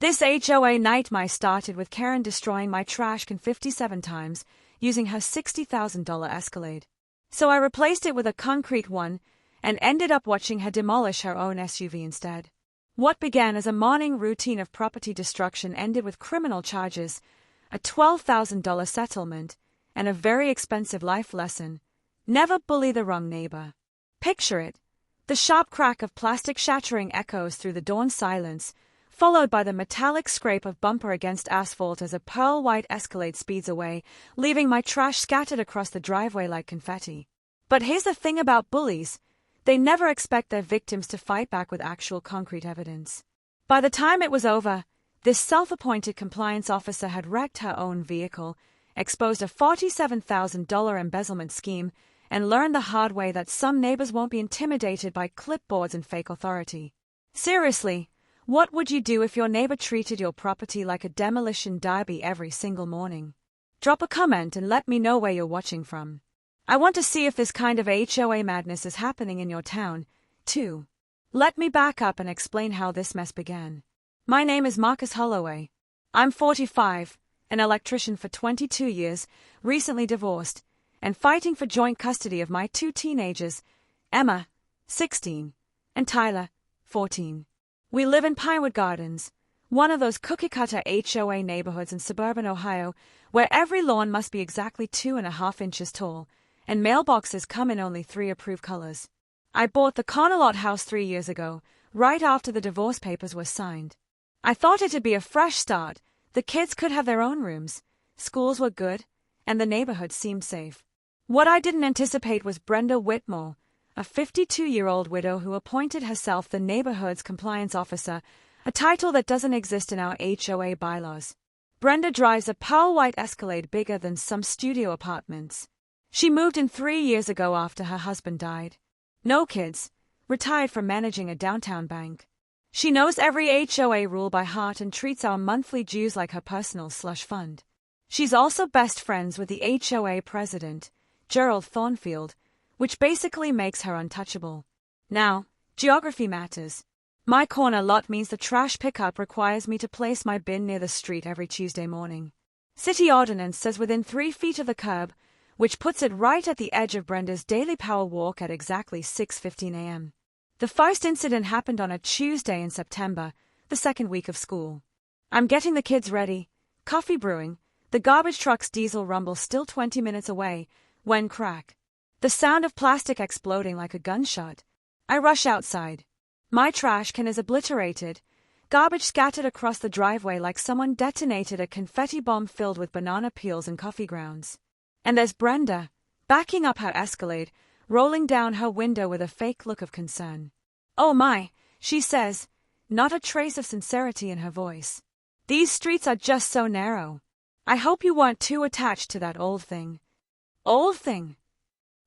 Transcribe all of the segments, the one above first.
This HOA nightmare started with Karen destroying my trash can 57 times using her $60,000 Escalade. So I replaced it with a concrete one and ended up watching her demolish her own SUV instead. What began as a morning routine of property destruction ended with criminal charges, a $12,000 settlement, and a very expensive life lesson: never bully the wrong neighbor. Picture it: the sharp crack of plastic shattering echoes through the dawn silence, followed by the metallic scrape of bumper against asphalt as a pearl-white Escalade speeds away, leaving my trash scattered across the driveway like confetti. But here's the thing about bullies: they never expect their victims to fight back with actual concrete evidence. By the time it was over, this self-appointed compliance officer had wrecked her own vehicle, exposed a $47,000 embezzlement scheme, and learned the hard way that some neighbors won't be intimidated by clipboards and fake authority. Seriously, what would you do if your neighbor treated your property like a demolition derby every single morning? Drop a comment and let me know where you're watching from. I want to see if this kind of HOA madness is happening in your town, too. Let me back up and explain how this mess began. My name is Marcus Holloway. I'm 45, an electrician for 22 years, recently divorced, and fighting for joint custody of my two teenagers, Emma, 16, and Tyler, 14. We live in Pinewood Gardens, one of those cookie-cutter HOA neighborhoods in suburban Ohio where every lawn must be exactly 2.5 inches tall, and mailboxes come in only 3 approved colors. I bought the corner lot house 3 years ago, right after the divorce papers were signed. I thought it'd be a fresh start. The kids could have their own rooms, schools were good, and the neighborhood seemed safe. What I didn't anticipate was Brenda Whitmore, a 52-year-old widow who appointed herself the neighborhood's compliance officer, a title that doesn't exist in our HOA bylaws. Brenda drives a pearl-white Escalade bigger than some studio apartments. She moved in 3 years ago after her husband died. No kids, retired from managing a downtown bank. She knows every HOA rule by heart and treats our monthly dues like her personal slush fund. She's also best friends with the HOA president, Gerald Thornfield, which basically makes her untouchable. Now, geography matters. My corner lot means the trash pickup requires me to place my bin near the street every Tuesday morning. City ordinance says within 3 feet of the curb, which puts it right at the edge of Brenda's daily power walk at exactly 6:15 a.m. The first incident happened on a Tuesday in September, the second week of school. I'm getting the kids ready, coffee brewing, the garbage truck's diesel rumble still 20 minutes away, when crack. The sound of plastic exploding like a gunshot. I rush outside. My trash can is obliterated, garbage scattered across the driveway like someone detonated a confetti bomb filled with banana peels and coffee grounds. And there's Brenda, backing up her Escalade, rolling down her window with a fake look of concern. "Oh my," she says, not a trace of sincerity in her voice. "These streets are just so narrow. I hope you weren't too attached to that old thing." Old thing?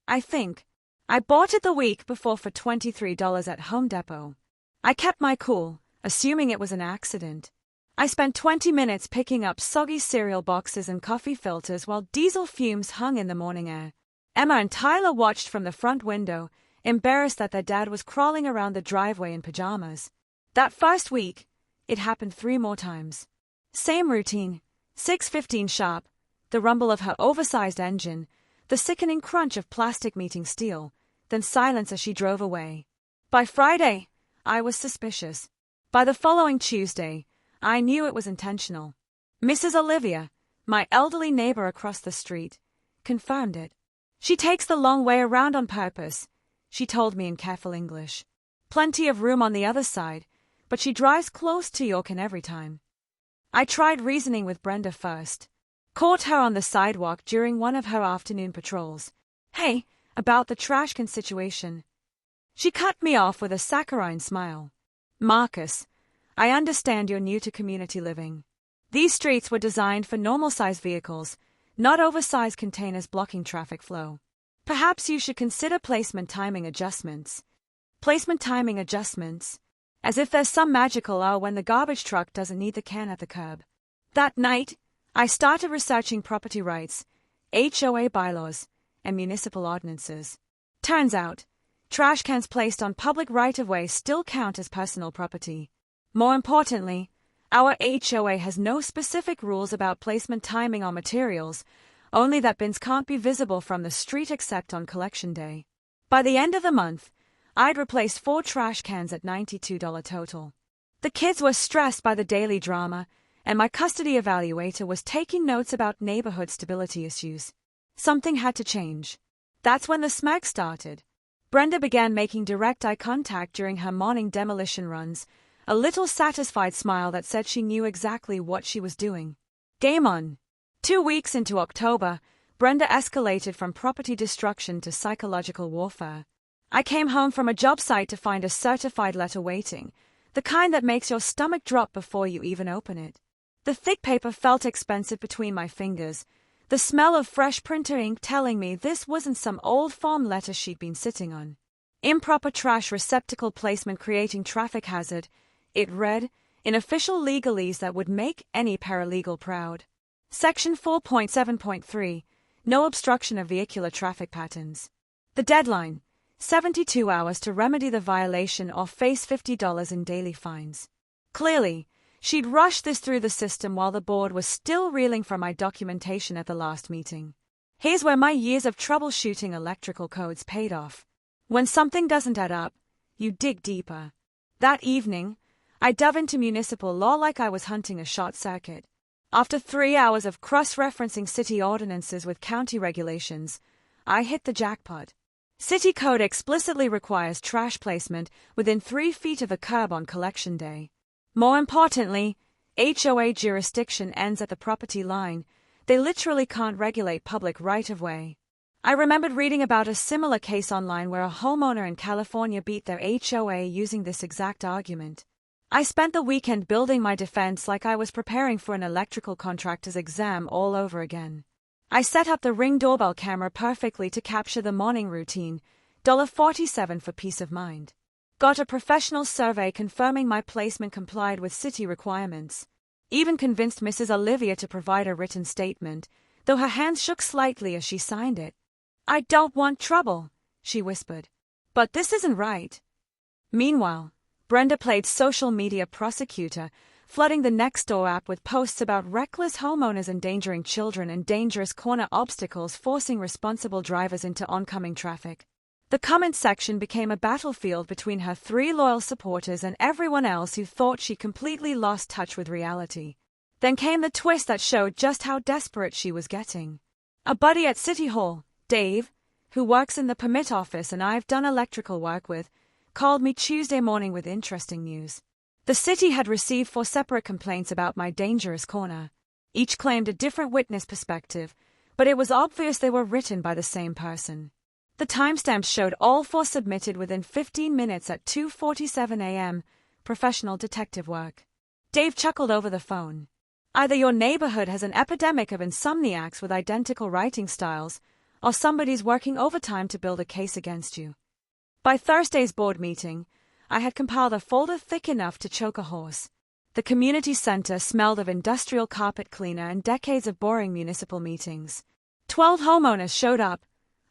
I think. I bought it the week before for $23 at Home Depot. I kept my cool, assuming it was an accident. I spent 20 minutes picking up soggy cereal boxes and coffee filters while diesel fumes hung in the morning air. Emma and Tyler watched from the front window, embarrassed that their dad was crawling around the driveway in pajamas. That first week, it happened 3 more times. Same routine, 6:15 sharp, the rumble of her oversized engine, the sickening crunch of plastic meeting steel, then silence as she drove away. By Friday, I was suspicious. By the following Tuesday, I knew it was intentional. Mrs. Olivia, my elderly neighbor across the street, confirmed it. "She takes the long way around on purpose," she told me in careful English. "Plenty of room on the other side, but she drives close to Yorkin every time." I tried reasoning with Brenda first. Caught her on the sidewalk during one of her afternoon patrols. "Hey, about the trash can situation." She cut me off with a saccharine smile. "Marcus, I understand you're new to community living. These streets were designed for normal-sized vehicles, not oversized containers blocking traffic flow. Perhaps you should consider placement timing adjustments." Placement timing adjustments? As if there's some magical hour when the garbage truck doesn't need the can at the curb. That night, I started researching property rights, HOA bylaws, and municipal ordinances. Turns out, trash cans placed on public right-of-way still count as personal property. More importantly, Our HOA has no specific rules about placement timing on materials, only that bins can't be visible from the street except on collection day. By the end of the month, I'd replaced 4 trash cans at $92 total. The kids were stressed by the daily drama, and my custody evaluator was taking notes about neighborhood stability issues. Something had to change. That's when the smag started. Brenda began making direct eye contact during her morning demolition runs, a little satisfied smile that said she knew exactly what she was doing. Game on. 2 weeks into October, Brenda escalated from property destruction to psychological warfare. I came home from a job site to find a certified letter waiting, the kind that makes your stomach drop before you even open it. The thick paper felt expensive between my fingers, the smell of fresh printer ink telling me this wasn't some old form letter she'd been sitting on. Improper trash receptacle placement creating traffic hazard, it read, in official legalese that would make any paralegal proud. Section 4.7.3, no obstruction of vehicular traffic patterns. The deadline, 72 hours to remedy the violation or face $50 in daily fines. Clearly, she'd rushed this through the system while the board was still reeling from my documentation at the last meeting. Here's where my years of troubleshooting electrical codes paid off. When something doesn't add up, you dig deeper. That evening, I dove into municipal law like I was hunting a short circuit. After 3 hours of cross-referencing city ordinances with county regulations, I hit the jackpot. City code explicitly requires trash placement within 3 feet of a curb on collection day. More importantly, HOA jurisdiction ends at the property line. They literally can't regulate public right-of-way. I remembered reading about a similar case online where a homeowner in California beat their HOA using this exact argument. I spent the weekend building my defense like I was preparing for an electrical contractor's exam all over again. I set up the Ring doorbell camera perfectly to capture the morning routine, $47 for peace of mind. Got a professional survey confirming my placement complied with city requirements. Even convinced Mrs. Olivia to provide a written statement, though her hands shook slightly as she signed it. "I don't want trouble," she whispered. "But this isn't right." Meanwhile, Brenda played social media prosecutor, flooding the Nextdoor app with posts about reckless homeowners endangering children and dangerous corner obstacles forcing responsible drivers into oncoming traffic. The comment section became a battlefield between her 3 loyal supporters and everyone else who thought she completely lost touch with reality. Then came the twist that showed just how desperate she was getting. A buddy at City Hall, Dave, who works in the permit office and I've done electrical work with, called me Tuesday morning with interesting news. The city had received 4 separate complaints about my dangerous corner. Each claimed a different witness perspective, but it was obvious they were written by the same person. The timestamps showed all 4 submitted within 15 minutes at 2:47 a.m., professional detective work. Dave chuckled over the phone. Either your neighborhood has an epidemic of insomniacs with identical writing styles, or somebody's working overtime to build a case against you. By Thursday's board meeting, I had compiled a folder thick enough to choke a horse. The community center smelled of industrial carpet cleaner and decades of boring municipal meetings. 12 homeowners showed up,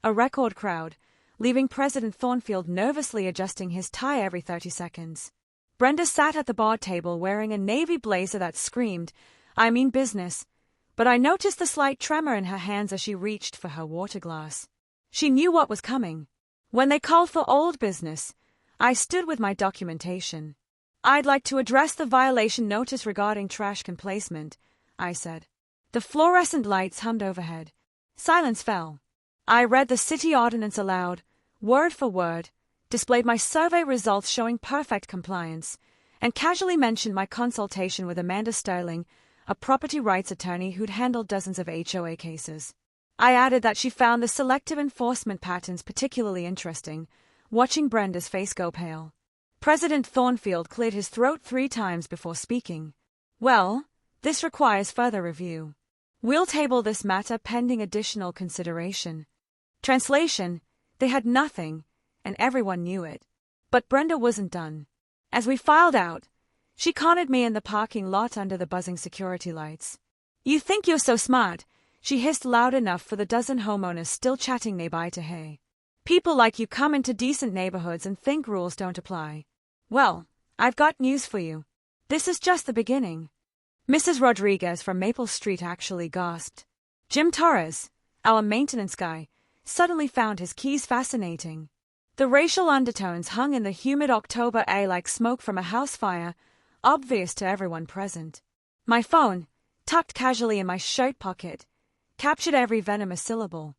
a record crowd, leaving President Thornfield nervously adjusting his tie every 30 seconds. Brenda sat at the bar table wearing a navy blazer that screamed, "I mean business," but I noticed the slight tremor in her hands as she reached for her water glass. She knew what was coming. When they called for old business, I stood with my documentation. "I'd like to address the violation notice regarding trash can placement," I said. The fluorescent lights hummed overhead. Silence fell. I read the city ordinance aloud, word for word, displayed my survey results showing perfect compliance, and casually mentioned my consultation with Amanda Sterling, a property rights attorney who'd handled dozens of HOA cases. I added that she found the selective enforcement patterns particularly interesting, watching Brenda's face go pale. President Thornfield cleared his throat 3 times before speaking. "Well, this requires further review. We'll table this matter pending additional consideration." Translation: they had nothing, and everyone knew it. But Brenda wasn't done. As we filed out, she cornered me in the parking lot under the buzzing security lights. "You think you're so smart," she hissed loud enough for the dozen homeowners still chatting nearby to hear. "People like you come into decent neighborhoods and think rules don't apply. Well, I've got news for you. This is just the beginning. Mrs. Rodriguez from Maple Street actually gasped. Jim Torres, our maintenance guy, suddenly found his keys fascinating. The racial undertones hung in the humid October air like smoke from a house fire, obvious to everyone present. My phone, tucked casually in my shirt pocket, captured every venomous syllable.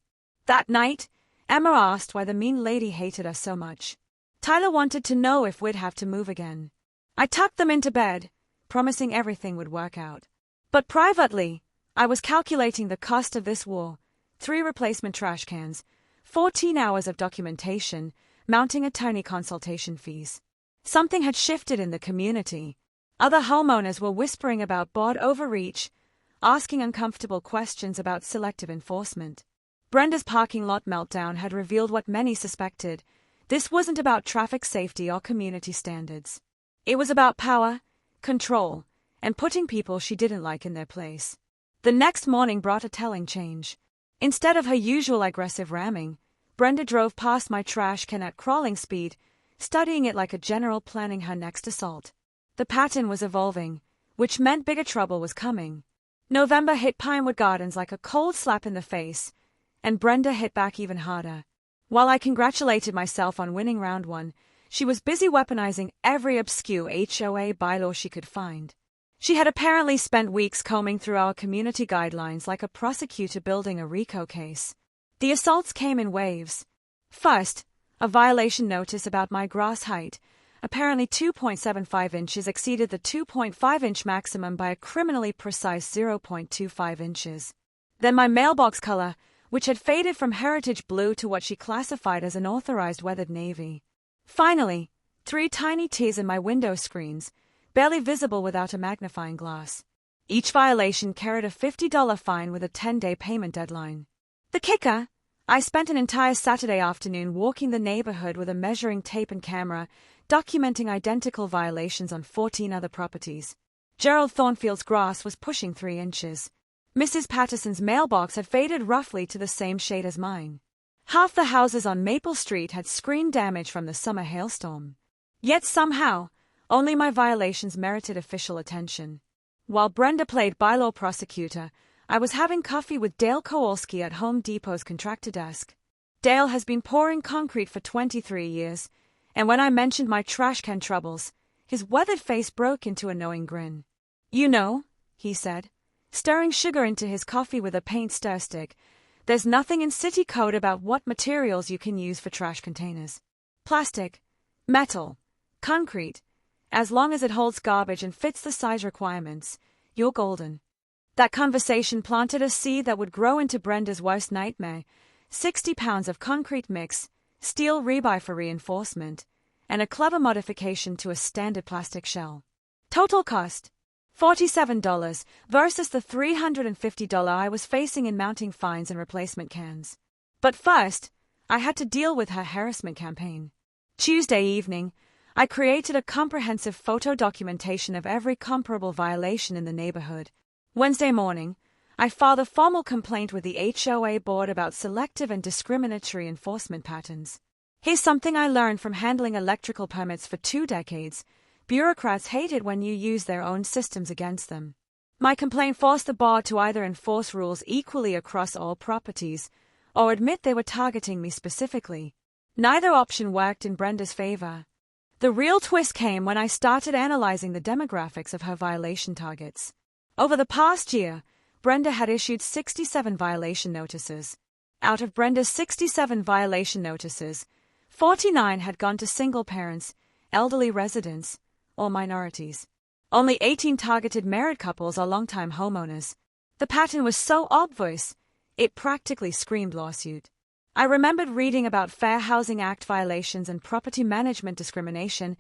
That night, Emma asked why the mean lady hated us so much. Tyler wanted to know if we'd have to move again. I tucked them into bed, promising everything would work out. But privately, I was calculating the cost of this war, 3 replacement trash cans, 14 hours of documentation, mounting attorney consultation fees. Something had shifted in the community. Other homeowners were whispering about board overreach, asking uncomfortable questions about selective enforcement. Brenda's parking lot meltdown had revealed what many suspected. This wasn't about traffic safety or community standards. It was about power, control, and putting people she didn't like in their place. The next morning brought a telling change. Instead of her usual aggressive ramming, Brenda drove past my trash can at crawling speed, studying it like a general planning her next assault. The pattern was evolving, which meant bigger trouble was coming. November hit Pinewood Gardens like a cold slap in the face, and Brenda hit back even harder. While I congratulated myself on winning round 1, she was busy weaponizing every obscure HOA bylaw she could find. She had apparently spent weeks combing through our community guidelines like a prosecutor building a RICO case. The assaults came in waves. First, a violation notice about my grass height, apparently 2.75 inches, exceeded the 2.5-inch maximum by a criminally precise 0.25 inches. Then my mailbox color, which had faded from heritage blue to what she classified as an authorized weathered navy. Finally, 3 tiny tears in my window screens, barely visible without a magnifying glass. Each violation carried a $50 fine with a 10-day payment deadline. The kicker? I spent an entire Saturday afternoon walking the neighborhood with a measuring tape and camera, documenting identical violations on 14 other properties. Gerald Thornfield's grass was pushing 3 inches. Mrs. Patterson's mailbox had faded roughly to the same shade as mine. Half the houses on Maple Street had screen damage from the summer hailstorm. Yet somehow, only my violations merited official attention. While Brenda played bylaw prosecutor, I was having coffee with Dale Kowalski at Home Depot's contractor desk. Dale has been pouring concrete for 23 years, and when I mentioned my trash can troubles, his weathered face broke into a knowing grin. You know, he said, stirring sugar into his coffee with a paint stir stick, there's nothing in city code about what materials you can use for trash containers. Plastic, metal, concrete. As long as it holds garbage and fits the size requirements, you're golden. That conversation planted a seed that would grow into Brenda's worst nightmare: 60 pounds of concrete mix, steel rebar for reinforcement, and a clever modification to a standard plastic shell. Total cost: $47 versus the $350 I was facing in mounting fines and replacement cans. But first, I had to deal with her harassment campaign. Tuesday evening, I created a comprehensive photo documentation of every comparable violation in the neighborhood. Wednesday morning, I filed a formal complaint with the HOA board about selective and discriminatory enforcement patterns. Here's something I learned from handling electrical permits for 2 decades. Bureaucrats hate it when you use their own systems against them. My complaint forced the board to either enforce rules equally across all properties or admit they were targeting me specifically. Neither option worked in Brenda's favor. The real twist came when I started analyzing the demographics of her violation targets. Over the past year, Brenda had issued 67 violation notices. Out of Brenda's 67 violation notices, 49 had gone to single parents, elderly residents, or minorities. Only 18 targeted married couples or longtime homeowners. The pattern was so obvious, it practically screamed lawsuit. I remembered reading about Fair Housing Act violations and property management discrimination.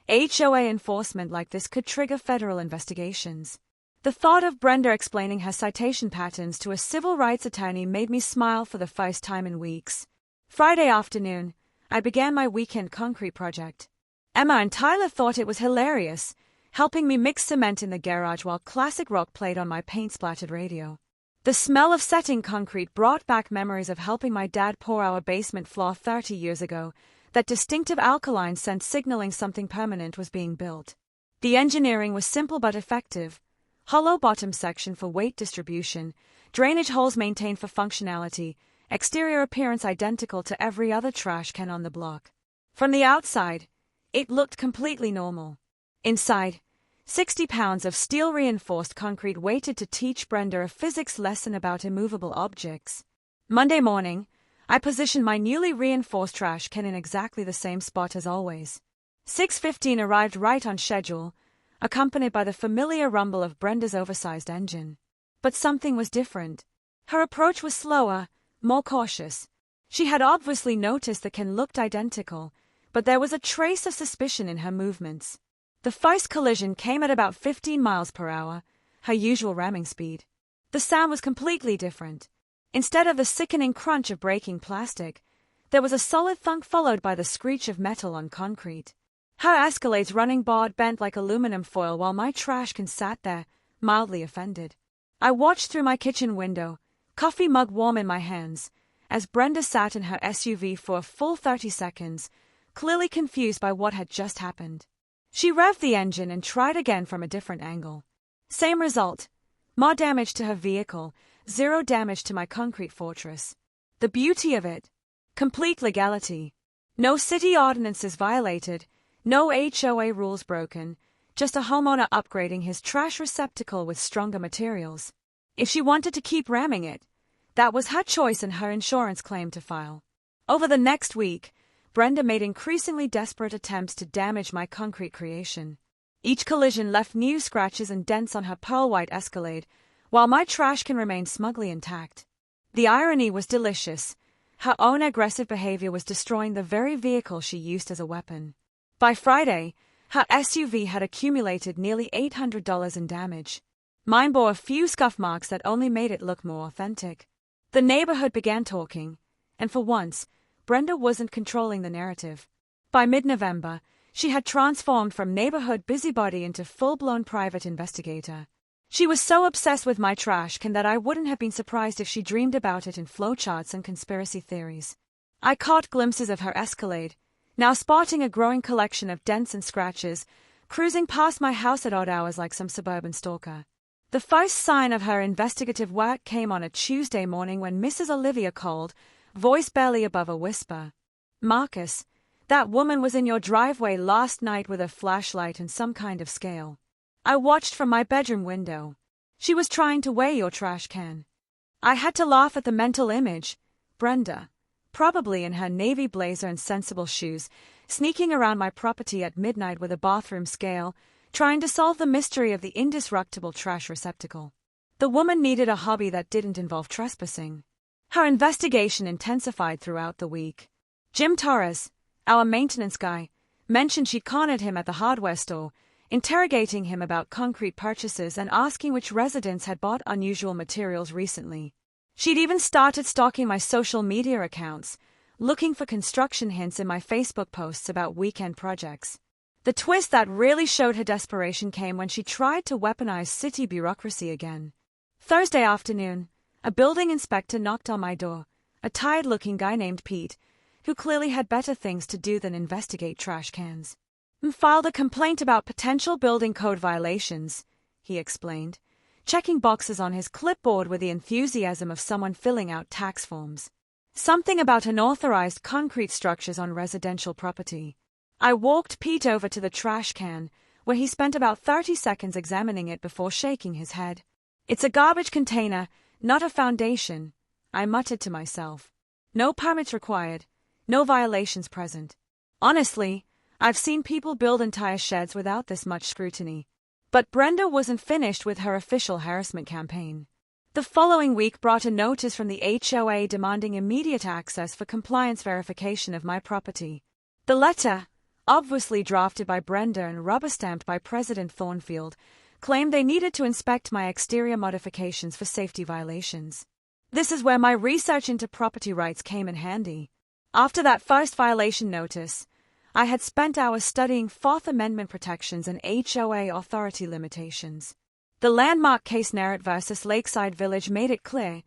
HOA enforcement like this could trigger federal investigations. The thought of Brenda explaining her citation patterns to a civil rights attorney made me smile for the first time in weeks. Friday afternoon, I began my weekend concrete project. Emma and Tyler thought it was hilarious, helping me mix cement in the garage while classic rock played on my paint-splattered radio. The smell of setting concrete brought back memories of helping my dad pour our basement floor 30 years ago, that distinctive alkaline scent signaling something permanent was being built. The engineering was simple but effective. Hollow bottom section for weight distribution, drainage holes maintained for functionality, exterior appearance identical to every other trash can on the block. From the outside, it looked completely normal. Inside, 60 pounds of steel-reinforced concrete waited to teach Brenda a physics lesson about immovable objects. Monday morning, I positioned my newly reinforced trash can in exactly the same spot as always. 6:15 arrived right on schedule, accompanied by the familiar rumble of Brenda's oversized engine. But something was different. Her approach was slower, more cautious. She had obviously noticed the can looked identical, but there was a trace of suspicion in her movements. The first collision came at about 15 miles per hour, her usual ramming speed. The sound was completely different. Instead of the sickening crunch of breaking plastic, there was a solid thunk followed by the screech of metal on concrete. Her Escalade's running board bent like aluminum foil while my trash can sat there, mildly offended. I watched through my kitchen window, coffee mug warm in my hands, as Brenda sat in her SUV for a full 30 seconds, clearly confused by what had just happened. She revved the engine and tried again from a different angle. Same result. More damage to her vehicle, zero damage to my concrete fortress. The beauty of it. Complete legality. No city ordinances violated, no HOA rules broken, just a homeowner upgrading his trash receptacle with stronger materials. If she wanted to keep ramming it, that was her choice and her insurance claim to file. Over the next week, Brenda made increasingly desperate attempts to damage my concrete creation. Each collision left new scratches and dents on her pearl-white Escalade, while my trash can remain smugly intact. The irony was delicious. Her own aggressive behavior was destroying the very vehicle she used as a weapon. By Friday, her SUV had accumulated nearly $800 in damage. Mine bore a few scuff marks that only made it look more authentic. The neighborhood began talking, and for once, Brenda wasn't controlling the narrative. By mid-November, she had transformed from neighborhood busybody into full-blown private investigator. She was so obsessed with my trash can that I wouldn't have been surprised if she dreamed about it in flowcharts and conspiracy theories. I caught glimpses of her Escalade, now sporting a growing collection of dents and scratches, cruising past my house at odd hours like some suburban stalker. The first sign of her investigative work came on a Tuesday morning when Mrs. Olivia called, voice barely above a whisper. "Marcus, that woman was in your driveway last night with a flashlight and some kind of scale. I watched from my bedroom window. She was trying to weigh your trash can." I had to laugh at the mental image. Brenda, probably in her navy blazer and sensible shoes, sneaking around my property at midnight with a bathroom scale, trying to solve the mystery of the indestructible trash receptacle. The woman needed a hobby that didn't involve trespassing. Her investigation intensified throughout the week. Jim Torres, our maintenance guy, mentioned she'd cornered him at the hardware store, interrogating him about concrete purchases and asking which residents had bought unusual materials recently. She'd even started stalking my social media accounts, looking for construction hints in my Facebook posts about weekend projects. The twist that really showed her desperation came when she tried to weaponize city bureaucracy again. Thursday afternoon, a building inspector knocked on my door, a tired-looking guy named Pete, who clearly had better things to do than investigate trash cans. "Filed a complaint about potential building code violations," he explained, checking boxes on his clipboard with the enthusiasm of someone filling out tax forms. Something about unauthorized concrete structures on residential property. I walked Pete over to the trash can, where he spent about 30 seconds examining it before shaking his head. "It's a garbage container, not a foundation," I muttered to myself. "No permits required, no violations present." Honestly, I've seen people build entire sheds without this much scrutiny. But Brenda wasn't finished with her official harassment campaign. The following week brought a notice from the HOA demanding immediate access for compliance verification of my property. The letter, obviously drafted by Brenda and rubber-stamped by President Thornfield, claimed they needed to inspect my exterior modifications for safety violations. This is where my research into property rights came in handy. After that first violation notice, I had spent hours studying Fourth Amendment protections and HOA authority limitations. The landmark case Narrett versus Lakeside Village made it clear,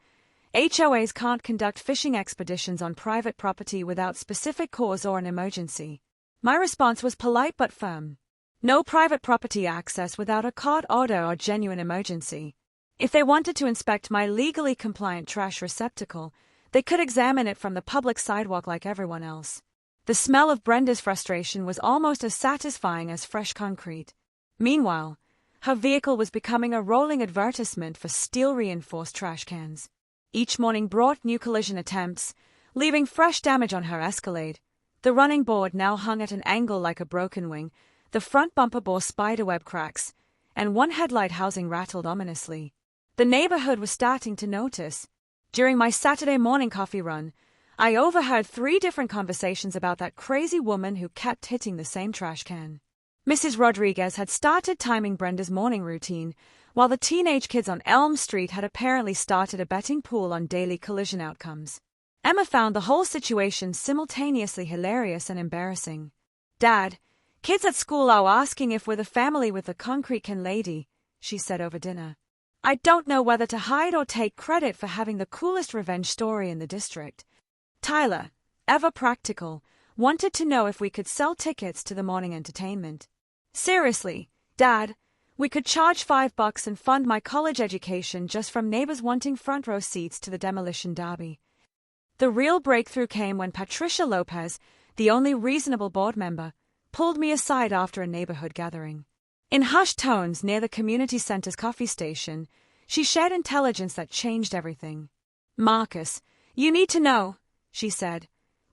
HOAs can't conduct fishing expeditions on private property without specific cause or an emergency. My response was polite but firm. No private property access without a court order or genuine emergency. If they wanted to inspect my legally compliant trash receptacle, they could examine it from the public sidewalk like everyone else. The smell of Brenda's frustration was almost as satisfying as fresh concrete. Meanwhile, her vehicle was becoming a rolling advertisement for steel-reinforced trash cans. Each morning brought new collision attempts, leaving fresh damage on her Escalade. The running board now hung at an angle like a broken wing, the front bumper bore spiderweb cracks, and one headlight housing rattled ominously. The neighborhood was starting to notice. During my Saturday morning coffee run, I overheard 3 different conversations about that crazy woman who kept hitting the same trash can. Mrs. Rodriguez had started timing Brenda's morning routine, while the teenage kids on Elm Street had apparently started a betting pool on daily collision outcomes. Emma found the whole situation simultaneously hilarious and embarrassing. "Dad, kids at school are asking if we're the family with the concrete can lady," she said over dinner. "I don't know whether to hide or take credit for having the coolest revenge story in the district." Tyler, ever practical, wanted to know if we could sell tickets to the morning entertainment. "Seriously, Dad, we could charge $5 and fund my college education just from neighbors wanting front row seats to the demolition derby." The real breakthrough came when Patricia Lopez, the only reasonable board member, pulled me aside after a neighborhood gathering. In hushed tones near the community center's coffee station, she shared intelligence that changed everything. "Marcus, you need to know," she said.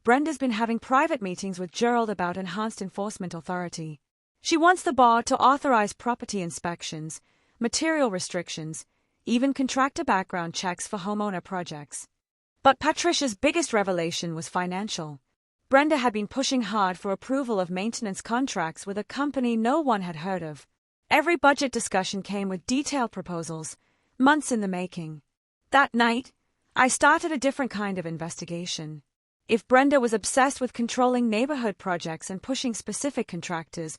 "Brenda's been having private meetings with Gerald about enhanced enforcement authority. She wants the board to authorize property inspections, material restrictions, even contractor background checks for homeowner projects." But Patricia's biggest revelation was financial. Brenda had been pushing hard for approval of maintenance contracts with a company no one had heard of. Every budget discussion came with detailed proposals, months in the making. That night, I started a different kind of investigation. If Brenda was obsessed with controlling neighborhood projects and pushing specific contractors,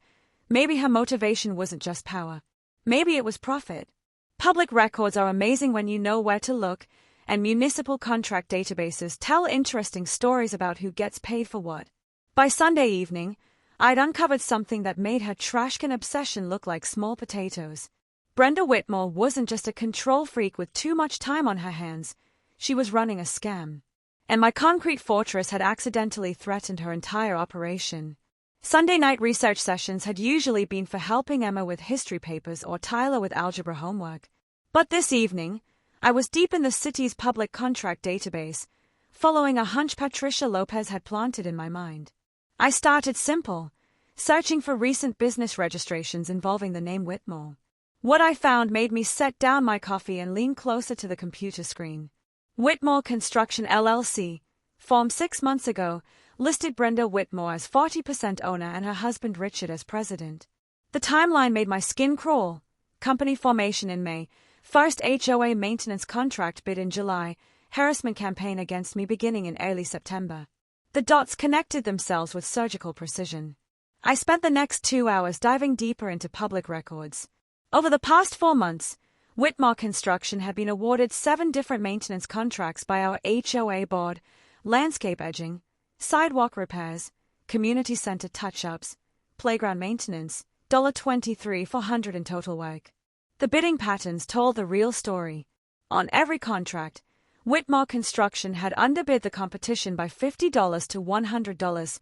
maybe her motivation wasn't just power. Maybe it was profit. Public records are amazing when you know where to look, and municipal contract databases tell interesting stories about who gets paid for what. By Sunday evening, I'd uncovered something that made her trash can obsession look like small potatoes. Brenda Whitmore wasn't just a control freak with too much time on her hands, she was running a scam. And my concrete fortress had accidentally threatened her entire operation. Sunday night research sessions had usually been for helping Emma with history papers or Tyler with algebra homework. But this evening, I was deep in the city's public contract database, following a hunch Patricia Lopez had planted in my mind. I started simple, searching for recent business registrations involving the name Whitmore. What I found made me set down my coffee and lean closer to the computer screen. Whitmore Construction LLC, formed 6 months ago, listed Brenda Whitmore as 40% owner and her husband Richard as president. The timeline made my skin crawl. Company formation in May, first HOA maintenance contract bid in July, harassment campaign against me beginning in early September. The dots connected themselves with surgical precision. I spent the next 2 hours diving deeper into public records. Over the past 4 months, Whitmore Construction had been awarded 7 different maintenance contracts by our HOA board: landscape edging, sidewalk repairs, community center touch-ups, playground maintenance, $23,400 in total work. The bidding patterns told the real story. On every contract, Whitmore Construction had underbid the competition by $50 to $100,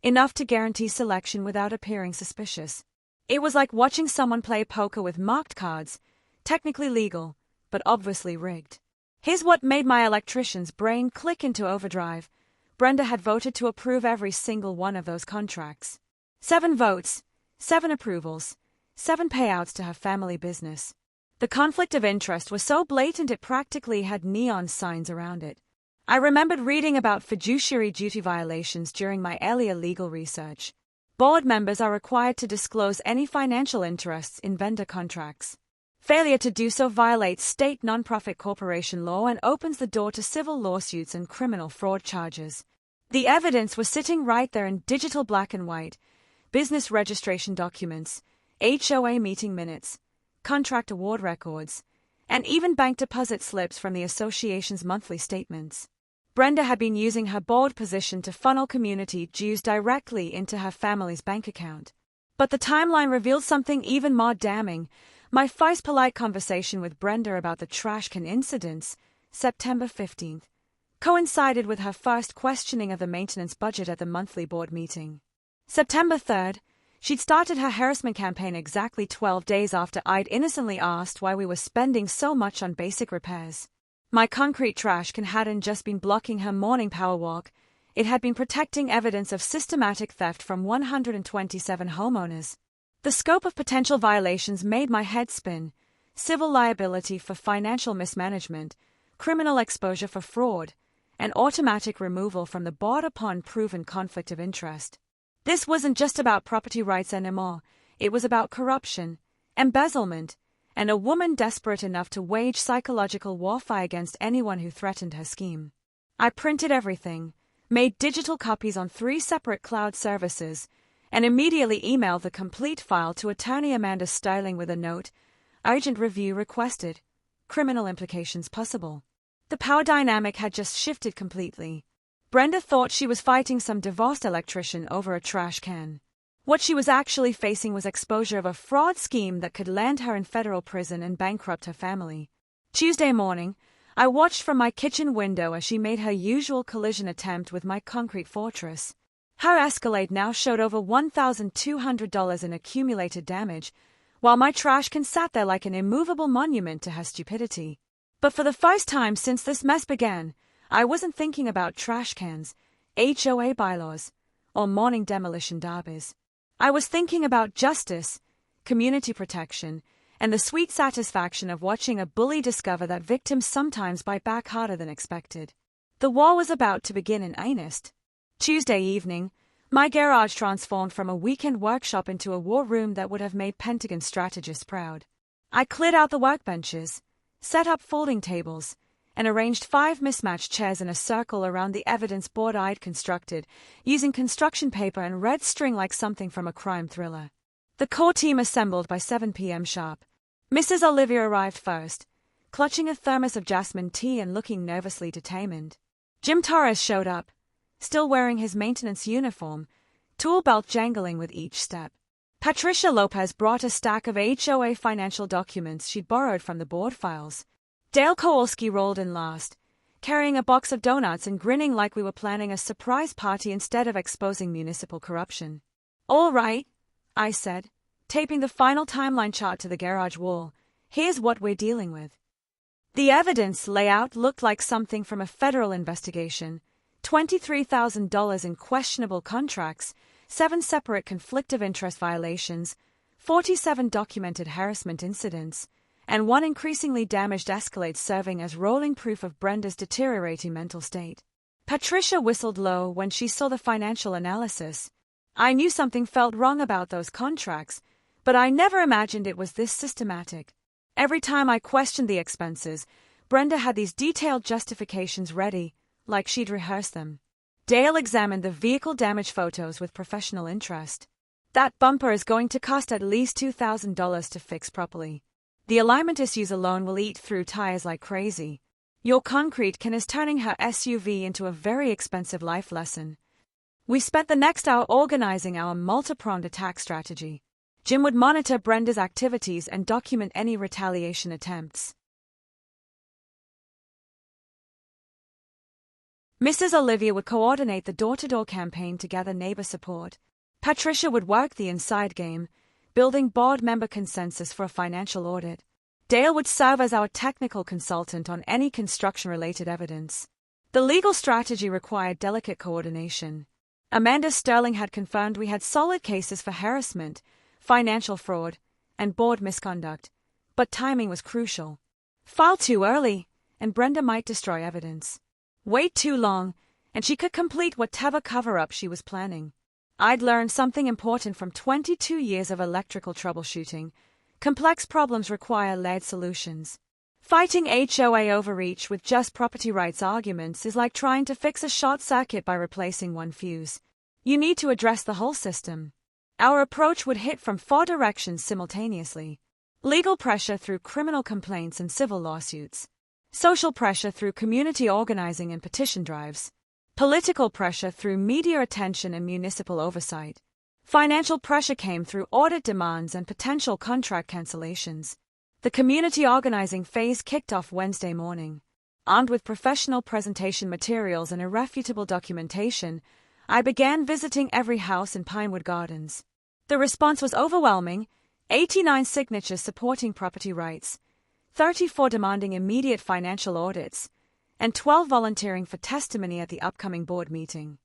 enough to guarantee selection without appearing suspicious. It was like watching someone play poker with marked cards, technically legal, but obviously rigged. Here's what made my electrician's brain click into overdrive. Brenda had voted to approve every single one of those contracts. 7 votes, 7 approvals, 7 payouts to her family business. The conflict of interest was so blatant it practically had neon signs around it. I remembered reading about fiduciary duty violations during my earlier legal research. Board members are required to disclose any financial interests in vendor contracts. Failure to do so violates state nonprofit corporation law and opens the door to civil lawsuits and criminal fraud charges. The evidence was sitting right there in digital black and white: business registration documents, HOA meeting minutes, contract award records, and even bank deposit slips from the association's monthly statements. Brenda had been using her board position to funnel community dues directly into her family's bank account. But the timeline revealed something even more damning. My first polite conversation with Brenda about the trash can incidents, September 15th, coincided with her first questioning of the maintenance budget at the monthly board meeting. September 3rd, she'd started her harassment campaign exactly 12 days after I'd innocently asked why we were spending so much on basic repairs. My concrete trash can hadn't just been blocking her morning power walk, it had been protecting evidence of systematic theft from 127 homeowners. The scope of potential violations made my head spin: civil liability for financial mismanagement, criminal exposure for fraud, and automatic removal from the board upon proven conflict of interest. This wasn't just about property rights anymore, it was about corruption, embezzlement, and a woman desperate enough to wage psychological warfare against anyone who threatened her scheme. I printed everything, made digital copies on 3 separate cloud services, and immediately emailed the complete file to attorney Amanda Sterling with a note: urgent review requested, criminal implications possible. The power dynamic had just shifted completely. Brenda thought she was fighting some divorced electrician over a trash can. What she was actually facing was exposure of a fraud scheme that could land her in federal prison and bankrupt her family. Tuesday morning, I watched from my kitchen window as she made her usual collision attempt with my concrete fortress. Her Escalade now showed over $1,200 in accumulated damage, while my trash can sat there like an immovable monument to her stupidity. But for the first time since this mess began, I wasn't thinking about trash cans, HOA bylaws, or morning demolition derbies. I was thinking about justice, community protection, and the sweet satisfaction of watching a bully discover that victims sometimes bite back harder than expected. The war was about to begin in earnest. Tuesday evening, my garage transformed from a weekend workshop into a war room that would have made Pentagon strategists proud. I cleared out the workbenches, set up folding tables, and arranged 5 mismatched chairs in a circle around the evidence board I'd constructed, using construction paper and red string like something from a crime thriller. The core team assembled by 7 p.m. sharp. Mrs. Olivia arrived first, clutching a thermos of jasmine tea and looking nervously determined. Jim Torres showed up, still wearing his maintenance uniform, tool belt jangling with each step. Patricia Lopez brought a stack of HOA financial documents she'd borrowed from the board files. Dale Kowalski rolled in last, carrying a box of donuts and grinning like we were planning a surprise party instead of exposing municipal corruption. "All right," I said, taping the final timeline chart to the garage wall. "Here's what we're dealing with." The evidence layout looked like something from a federal investigation: $23,000 in questionable contracts, 7 separate conflict of interest violations, 47 documented harassment incidents, and 1 increasingly damaged Escalade serving as rolling proof of Brenda's deteriorating mental state. Patricia whistled low when she saw the financial analysis. I knew something felt wrong about those contracts, but I never imagined it was this systematic. Every time I questioned the expenses, Brenda had these detailed justifications ready, like she'd rehearsed them. Dale examined the vehicle damage photos with professional interest. "That bumper is going to cost at least $2,000 to fix properly. The alignment issues alone will eat through tires like crazy. Your concrete can is turning her SUV into a very expensive life lesson." We spent the next hour organizing our multi-pronged attack strategy. Jim would monitor Brenda's activities and document any retaliation attempts. Mrs. Olivia would coordinate the door-to-door campaign to gather neighbor support. Patricia would work the inside game, building board member consensus for a financial audit. Dale would serve as our technical consultant on any construction-related evidence. The legal strategy required delicate coordination. Amanda Sterling had confirmed we had solid cases for harassment, financial fraud, and board misconduct, but timing was crucial. File too early, and Brenda might destroy evidence. Wait too long, and she could complete whatever cover-up she was planning. I'd learned something important from 22 years of electrical troubleshooting. Complex problems require layered solutions. Fighting HOA overreach with just property rights arguments is like trying to fix a short circuit by replacing one fuse. You need to address the whole system. Our approach would hit from 4 directions simultaneously: legal pressure through criminal complaints and civil lawsuits, social pressure through community organizing and petition drives, political pressure through media attention and municipal oversight. Financial pressure came through audit demands and potential contract cancellations. The community organizing phase kicked off Wednesday morning. Armed with professional presentation materials and irrefutable documentation, I began visiting every house in Pinewood Gardens. The response was overwhelming: 89 signatures supporting property rights, 34 demanding immediate financial audits, and 12 volunteering for testimony at the upcoming board meeting.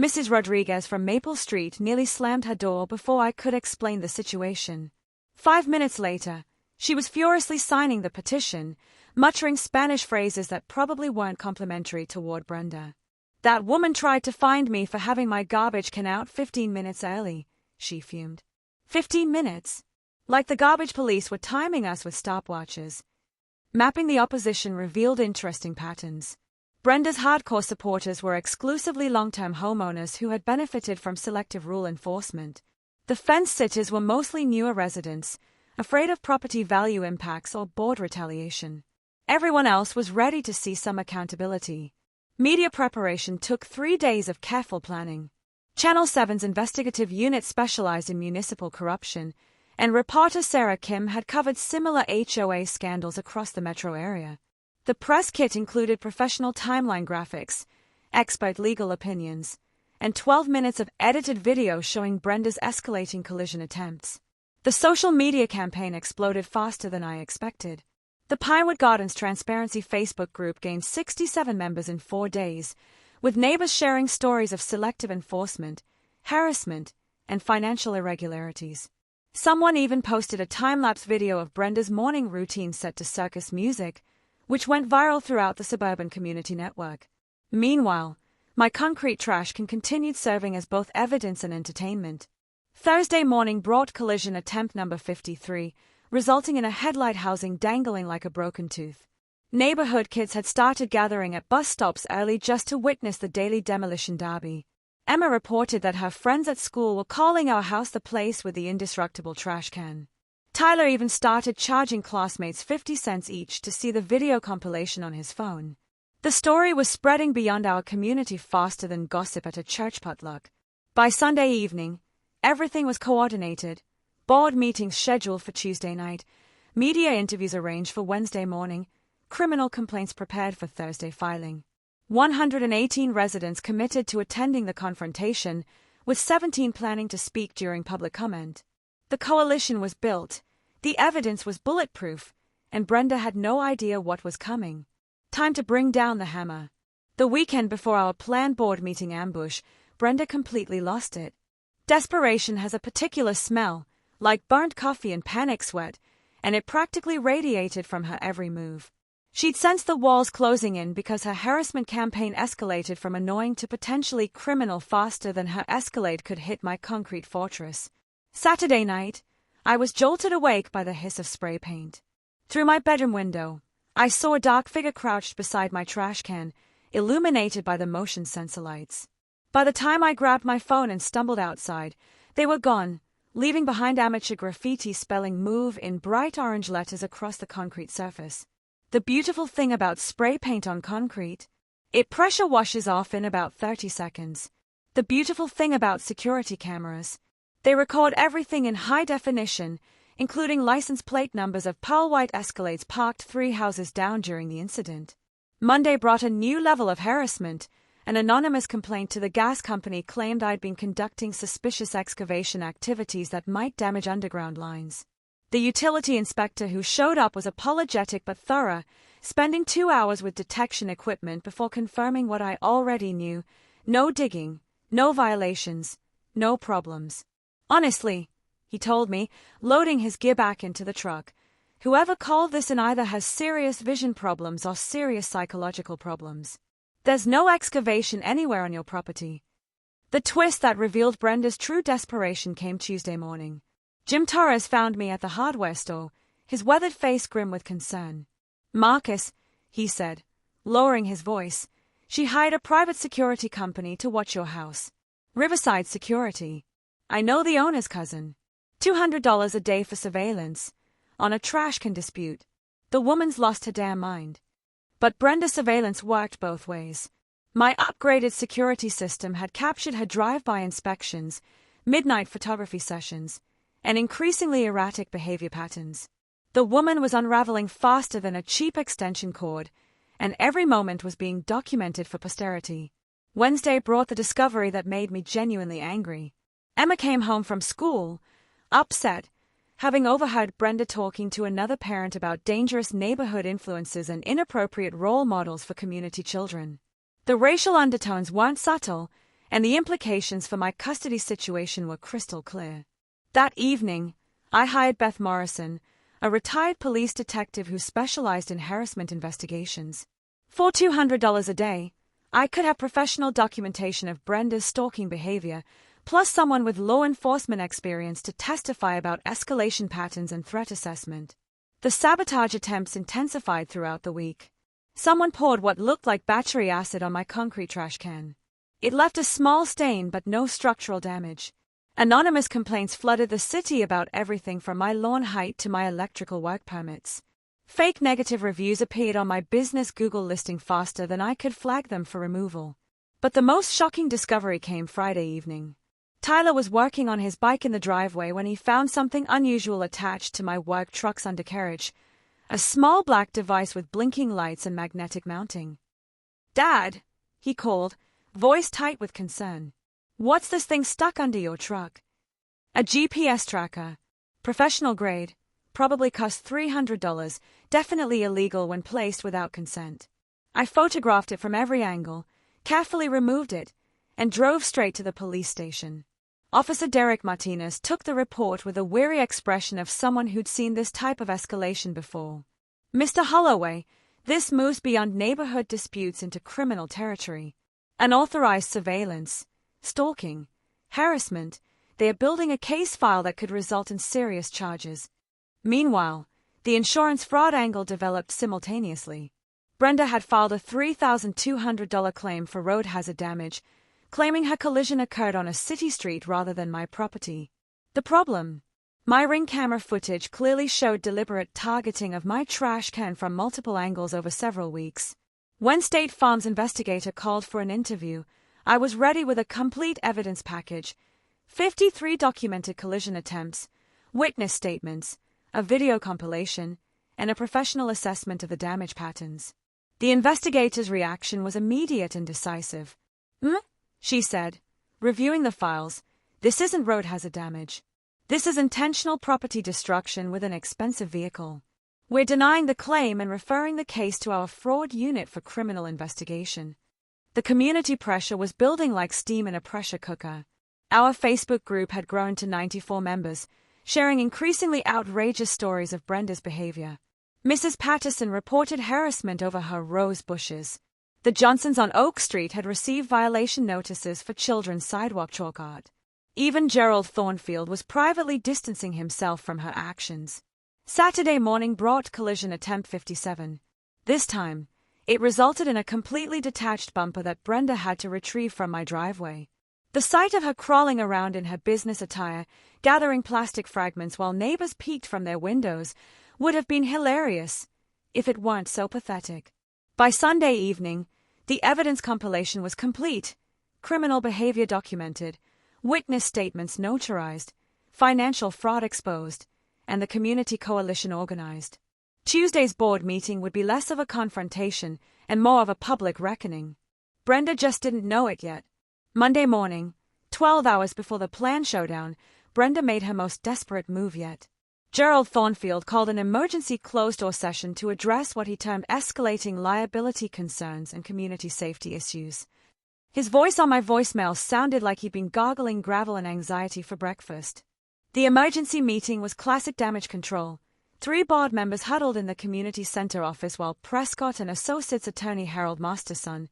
Mrs. Rodriguez from Maple Street nearly slammed her door before I could explain the situation. 5 minutes later, she was furiously signing the petition, muttering Spanish phrases that probably weren't complimentary toward Brenda. "That woman tried to find me for having my garbage can out 15 minutes early," she fumed. 15 minutes? Like the garbage police were timing us with stopwatches. Mapping the opposition revealed interesting patterns. Brenda's hardcore supporters were exclusively long-term homeowners who had benefited from selective rule enforcement. The fence-sitters were mostly newer residents, afraid of property value impacts or board retaliation. Everyone else was ready to see some accountability. Media preparation took 3 days of careful planning. Channel 7's investigative unit specialized in municipal corruption, and reporter Sarah Kim had covered similar HOA scandals across the metro area. The press kit included professional timeline graphics, expert legal opinions, and 12 minutes of edited video showing Brenda's escalating collision attempts. The social media campaign exploded faster than I expected. The Pinewood Gardens Transparency Facebook group gained 67 members in 4 days, with neighbors sharing stories of selective enforcement, harassment, and financial irregularities. Someone even posted a time-lapse video of Brenda's morning routine set to circus music, which went viral throughout the suburban community network. Meanwhile, my concrete trash can continued serving as both evidence and entertainment. Thursday morning brought collision attempt number 53, resulting in a headlight housing dangling like a broken tooth. Neighborhood kids had started gathering at bus stops early just to witness the daily demolition derby. Emma reported that her friends at school were calling our house the place with the indestructible trash can. Tyler even started charging classmates 50 cents each to see the video compilation on his phone. The story was spreading beyond our community faster than gossip at a church potluck. By Sunday evening, everything was coordinated. Board meetings scheduled for Tuesday night, media interviews arranged for Wednesday morning, criminal complaints prepared for Thursday filing. 118 residents committed to attending the confrontation, with 17 planning to speak during public comment. The coalition was built, the evidence was bulletproof, and Brenda had no idea what was coming. Time to bring down the hammer. The weekend before our planned board meeting ambush, Brenda completely lost it. Desperation has a particular smell, like burnt coffee and panic sweat, and it practically radiated from her every move. She'd sensed the walls closing in because her harassment campaign escalated from annoying to potentially criminal faster than her escalade could hit my concrete fortress. Saturday night, I was jolted awake by the hiss of spray paint. Through my bedroom window, I saw a dark figure crouched beside my trash can, illuminated by the motion sensor lights. By the time I grabbed my phone and stumbled outside, they were gone, leaving behind amateur graffiti spelling "MOVE" in bright orange letters across the concrete surface. The beautiful thing about spray paint on concrete? It pressure washes off in about 30 seconds. The beautiful thing about security cameras? They record everything in high definition, including license plate numbers of pearl white Escalades parked 3 houses down during the incident. Monday brought a new level of harassment. An anonymous complaint to the gas company claimed I'd been conducting suspicious excavation activities that might damage underground lines. The utility inspector who showed up was apologetic but thorough, spending 2 hours with detection equipment before confirming what I already knew: no digging, no violations, no problems. Honestly, he told me, loading his gear back into the truck, whoever called this in either has serious vision problems or serious psychological problems. There's no excavation anywhere on your property. The twist that revealed Brenda's true desperation came Tuesday morning. Jim Torres found me at the hardware store, his weathered face grim with concern. "Marcus," he said, lowering his voice, "she hired a private security company to watch your house. Riverside Security. I know the owner's cousin. $200 a day for surveillance, on a trash can dispute." The woman's lost her damn mind. But Brenda's surveillance worked both ways. My upgraded security system had captured her drive-by inspections, midnight photography sessions, and increasingly erratic behavior patterns. The woman was unraveling faster than a cheap extension cord, and every moment was being documented for posterity. Wednesday brought the discovery that made me genuinely angry. Emma came home from school, upset, having overheard Brenda talking to another parent about dangerous neighborhood influences and inappropriate role models for community children. The racial undertones weren't subtle, and the implications for my custody situation were crystal clear. That evening, I hired Beth Morrison, a retired police detective who specialized in harassment investigations. For $200 a day, I could have professional documentation of Brenda's stalking behavior, plus someone with law enforcement experience to testify about escalation patterns and threat assessment. The sabotage attempts intensified throughout the week. Someone poured what looked like battery acid on my concrete trash can. It left a small stain but no structural damage. Anonymous complaints flooded the city about everything from my lawn height to my electrical work permits. Fake negative reviews appeared on my business Google listing faster than I could flag them for removal. But the most shocking discovery came Friday evening. Tyler was working on his bike in the driveway when he found something unusual attached to my work truck's undercarriage, a small black device with blinking lights and magnetic mounting. "Dad," he called, voice tight with concern. "What's this thing stuck under your truck?" "A GPS tracker. Professional grade. Probably cost $300, definitely illegal when placed without consent." I photographed it from every angle, carefully removed it, and drove straight to the police station. Officer Derek Martinez took the report with a weary expression of someone who'd seen this type of escalation before. "Mr. Holloway, this moves beyond neighborhood disputes into criminal territory. Unauthorized surveillance, stalking, harassment. They are building a case file that could result in serious charges." Meanwhile, the insurance fraud angle developed simultaneously. Brenda had filed a $3,200 claim for road hazard damage, claiming her collision occurred on a city street rather than my property. The problem? My Ring camera footage clearly showed deliberate targeting of my trash can from multiple angles over several weeks. When State Farm's investigator called for an interview, I was ready with a complete evidence package: 53 documented collision attempts, witness statements, a video compilation, and a professional assessment of the damage patterns. The investigator's reaction was immediate and decisive. She said, reviewing the files, "This isn't road hazard damage. This is intentional property destruction with an expensive vehicle. We're denying the claim and referring the case to our fraud unit for criminal investigation." The community pressure was building like steam in a pressure cooker. Our Facebook group had grown to 94 members, sharing increasingly outrageous stories of Brenda's behavior. Mrs. Patterson reported harassment over her rose bushes. The Johnsons on Oak Street had received violation notices for children's sidewalk chalk art. Even Gerald Thornfield was privately distancing himself from her actions. Saturday morning brought collision attempt 57. This time, it resulted in a completely detached bumper that Brenda had to retrieve from my driveway. The sight of her crawling around in her business attire, gathering plastic fragments while neighbors peeked from their windows, would have been hilarious if it weren't so pathetic. By Sunday evening, the evidence compilation was complete: criminal behavior documented, witness statements notarized, financial fraud exposed, and the community coalition organized. Tuesday's board meeting would be less of a confrontation and more of a public reckoning. Brenda just didn't know it yet. Monday morning, 12 hours before the planned showdown, Brenda made her most desperate move yet. Gerald Thornfield called an emergency closed-door session to address what he termed escalating liability concerns and community safety issues. His voice on my voicemail sounded like he'd been gargling gravel and anxiety for breakfast. The emergency meeting was classic damage control. 3 board members huddled in the community center office while Prescott and Associates Attorney Harold Masterson,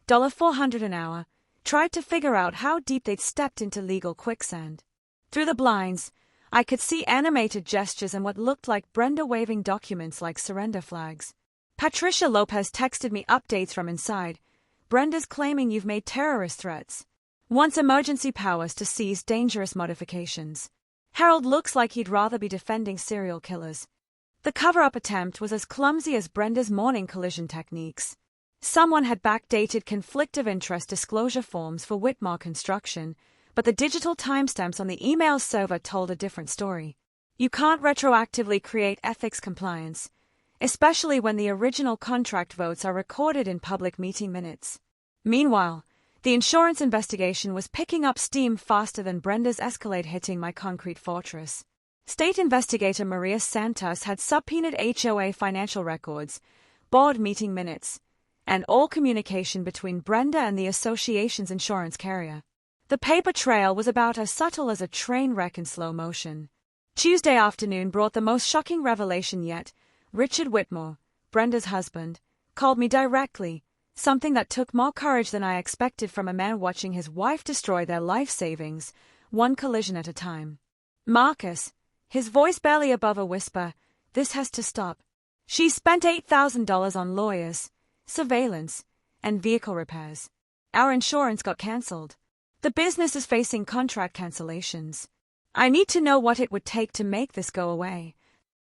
$400 an hour, tried to figure out how deep they'd stepped into legal quicksand. Through the blinds, I could see animated gestures and what looked like Brenda waving documents like surrender flags. Patricia Lopez texted me updates from inside. "Brenda's claiming you've made terrorist threats. Wants emergency powers to seize dangerous modifications. Harold looks like he'd rather be defending serial killers." The cover-up attempt was as clumsy as Brenda's morning collision techniques. Someone had backdated conflict of interest disclosure forms for Whitmar Construction, but the digital timestamps on the email server told a different story. You can't retroactively create ethics compliance, especially when the original contract votes are recorded in public meeting minutes. Meanwhile, the insurance investigation was picking up steam faster than Brenda's Escalade hitting my concrete fortress. State investigator Maria Santos had subpoenaed HOA financial records, board meeting minutes, and all communication between Brenda and the association's insurance carrier. The paper trail was about as subtle as a train wreck in slow motion. Tuesday afternoon brought the most shocking revelation yet. Richard Whitmore, Brenda's husband, called me directly, something that took more courage than I expected from a man watching his wife destroy their life savings, one collision at a time. Marcus, his voice barely above a whisper, this has to stop. She spent $8,000 on lawyers, surveillance, and vehicle repairs. Our insurance got cancelled. The business is facing contract cancellations. I need to know what it would take to make this go away.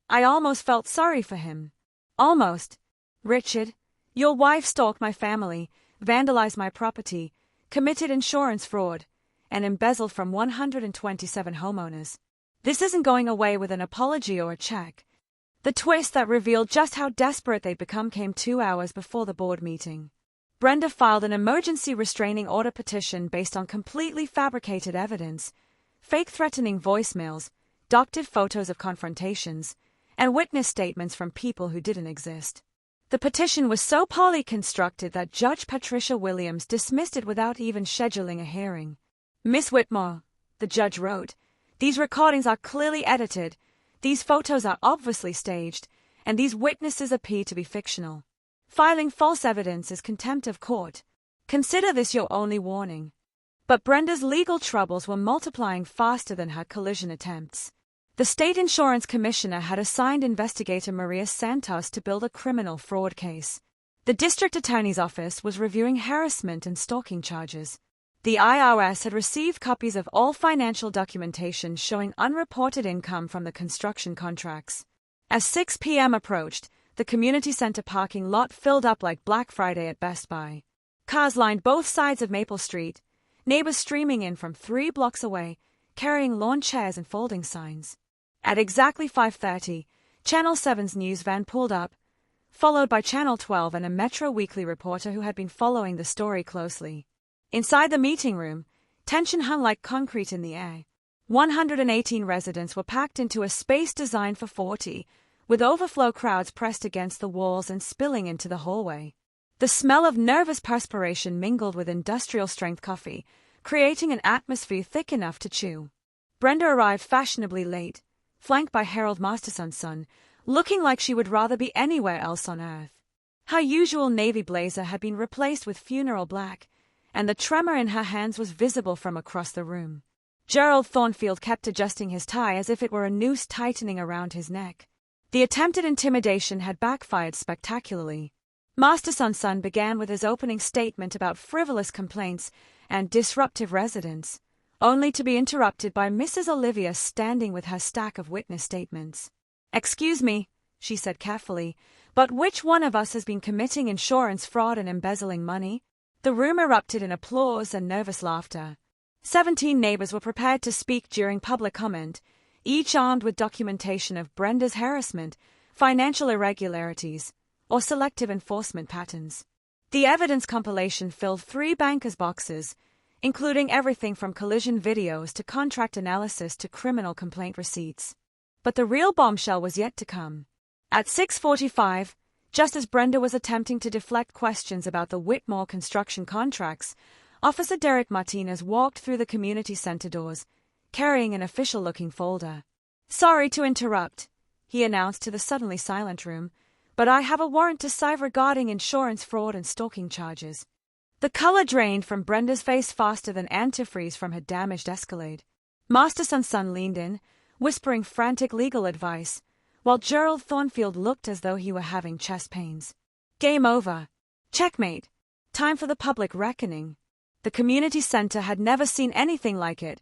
I almost felt sorry for him. Almost. Richard, your wife stalked my family, vandalized my property, committed insurance fraud, and embezzled from 127 homeowners. This isn't going away with an apology or a check. The twist that revealed just how desperate they'd become came 2 hours before the board meeting. Brenda filed an emergency restraining order petition based on completely fabricated evidence, fake threatening voicemails, doctored photos of confrontations, and witness statements from people who didn't exist. The petition was so poorly constructed that Judge Patricia Williams dismissed it without even scheduling a hearing. Miss Whitmore, the judge wrote, these recordings are clearly edited, these photos are obviously staged, and these witnesses appear to be fictional. Filing false evidence is contempt of court. Consider this your only warning. But Brenda's legal troubles were multiplying faster than her collision attempts. The state insurance commissioner had assigned investigator Maria Santos to build a criminal fraud case. The district attorney's office was reviewing harassment and stalking charges. The IRS had received copies of all financial documentation showing unreported income from the construction contracts. As 6 p.m. approached, the community center parking lot filled up like Black Friday at Best Buy. Cars lined both sides of Maple Street, neighbors streaming in from 3 blocks away, carrying lawn chairs and folding signs. At exactly 5:30, Channel 7's news van pulled up, followed by Channel 12 and a Metro Weekly reporter who had been following the story closely. Inside the meeting room, tension hung like concrete in the air. 118 residents were packed into a space designed for 40, with overflow crowds pressed against the walls and spilling into the hallway. The smell of nervous perspiration mingled with industrial-strength coffee, creating an atmosphere thick enough to chew. Brenda arrived fashionably late, flanked by Harold Masterson's son, looking like she would rather be anywhere else on earth. Her usual navy blazer had been replaced with funeral black, and the tremor in her hands was visible from across the room. Gerald Thornfield kept adjusting his tie as if it were a noose tightening around his neck. The attempted intimidation had backfired spectacularly. Masterson's son began with his opening statement about frivolous complaints and disruptive residents, only to be interrupted by Mrs. Olivia standing with her stack of witness statements. "Excuse me," she said carefully, "but which one of us has been committing insurance fraud and embezzling money?" The room erupted in applause and nervous laughter. 17 neighbors were prepared to speak during public comment, each armed with documentation of Brenda's harassment, financial irregularities, or selective enforcement patterns. The evidence compilation filled 3 bankers' boxes, including everything from collision videos to contract analysis to criminal complaint receipts. But the real bombshell was yet to come. At 6:45, just as Brenda was attempting to deflect questions about the Whitmore construction contracts, Officer Derek Martinez walked through the community center doors, carrying an official-looking folder. "Sorry to interrupt," he announced to the suddenly silent room, "but I have a warrant to serve regarding insurance fraud and stalking charges." The color drained from Brenda's face faster than antifreeze from her damaged Escalade. Masterson's son leaned in, whispering frantic legal advice, while Gerald Thornfield looked as though he were having chest pains. Game over. Checkmate. Time for the public reckoning. The community center had never seen anything like it.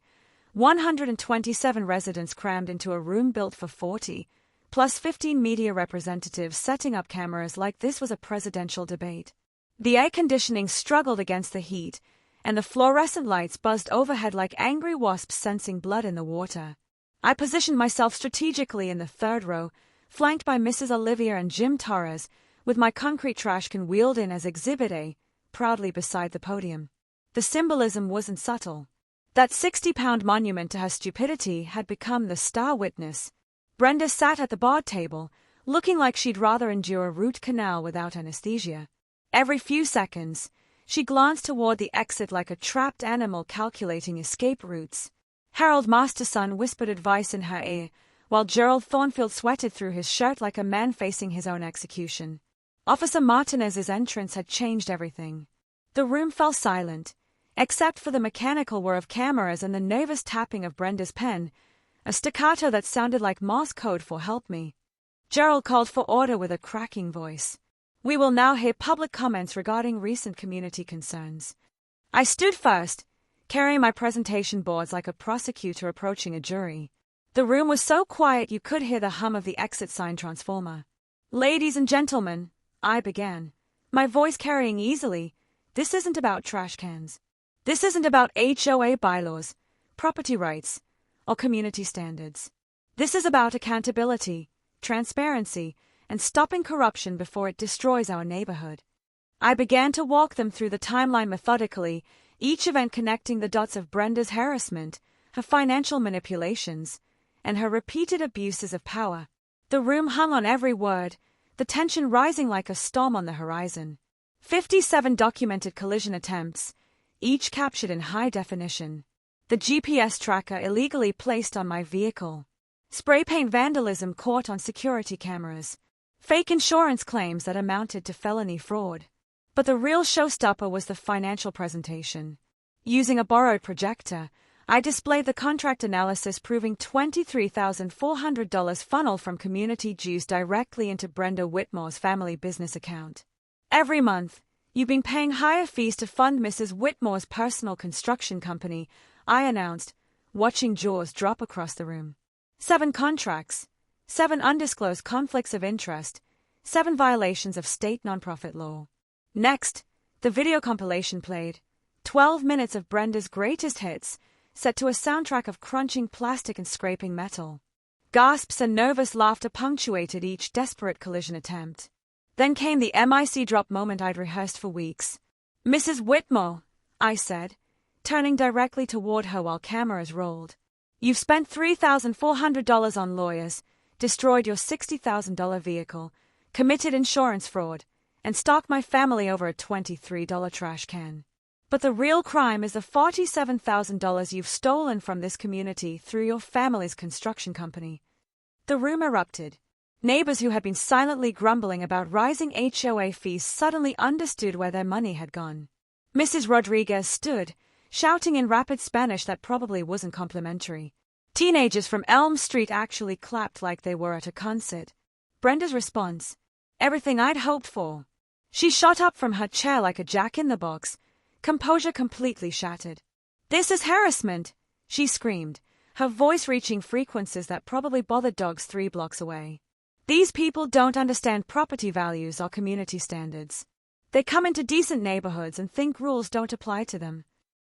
127 residents crammed into a room built for 40, plus 15 media representatives setting up cameras like this was a presidential debate. The air conditioning struggled against the heat, and the fluorescent lights buzzed overhead like angry wasps sensing blood in the water. I positioned myself strategically in the third row, flanked by Mrs. Olivia and Jim Torres, with my concrete trash can wheeled in as Exhibit A, proudly beside the podium. The symbolism wasn't subtle. That 60-pound monument to her stupidity had become the star witness. Brenda sat at the bar table, looking like she'd rather endure a root canal without anesthesia. Every few seconds, she glanced toward the exit like a trapped animal calculating escape routes. Harold Masterson whispered advice in her ear, while Gerald Thornfield sweated through his shirt like a man facing his own execution. Officer Martinez's entrance had changed everything. The room fell silent, except for the mechanical whir of cameras and the nervous tapping of Brenda's pen, a staccato that sounded like Morse code for "help me." Gerald called for order with a cracking voice. "We will now hear public comments regarding recent community concerns." I stood first, carrying my presentation boards like a prosecutor approaching a jury. The room was so quiet you could hear the hum of the exit sign transformer. "Ladies and gentlemen," I began, my voice carrying easily, "this isn't about trash cans. This isn't about HOA bylaws, property rights, or community standards. This is about accountability, transparency, and stopping corruption before it destroys our neighborhood." I began to walk them through the timeline methodically, each event connecting the dots of Brenda's harassment, her financial manipulations, and her repeated abuses of power. The room hung on every word, the tension rising like a storm on the horizon. 57 documented collision attempts, each captured in high definition. The GPS tracker illegally placed on my vehicle. Spray paint vandalism caught on security cameras. Fake insurance claims that amounted to felony fraud. But the real showstopper was the financial presentation. Using a borrowed projector, I displayed the contract analysis proving $23,400 funneled from community dues directly into Brenda Whitmore's family business account. "Every month, you've been paying higher fees to fund Mrs. Whitmore's personal construction company," I announced, watching jaws drop across the room. 7 contracts, 7 undisclosed conflicts of interest, 7 violations of state nonprofit law. Next, the video compilation played, 12 minutes of Brenda's greatest hits, set to a soundtrack of crunching plastic and scraping metal. Gasps and nervous laughter punctuated each desperate collision attempt. Then came the MIC drop moment I'd rehearsed for weeks. "Mrs. Whitmore," I said, turning directly toward her while cameras rolled. "You've spent $3,400 on lawyers, destroyed your $60,000 vehicle, committed insurance fraud, and stalked my family over a $23 trash can. But the real crime is the $47,000 you've stolen from this community through your family's construction company." The room erupted. Neighbors who had been silently grumbling about rising HOA fees suddenly understood where their money had gone. Mrs. Rodriguez stood, shouting in rapid Spanish that probably wasn't complimentary. Teenagers from Elm Street actually clapped like they were at a concert. Brenda's response: everything I'd hoped for. She shot up from her chair like a jack-in-the-box, composure completely shattered. "This is harassment," she screamed, her voice reaching frequencies that probably bothered dogs 3 blocks away. "These people don't understand property values or community standards. They come into decent neighborhoods and think rules don't apply to them."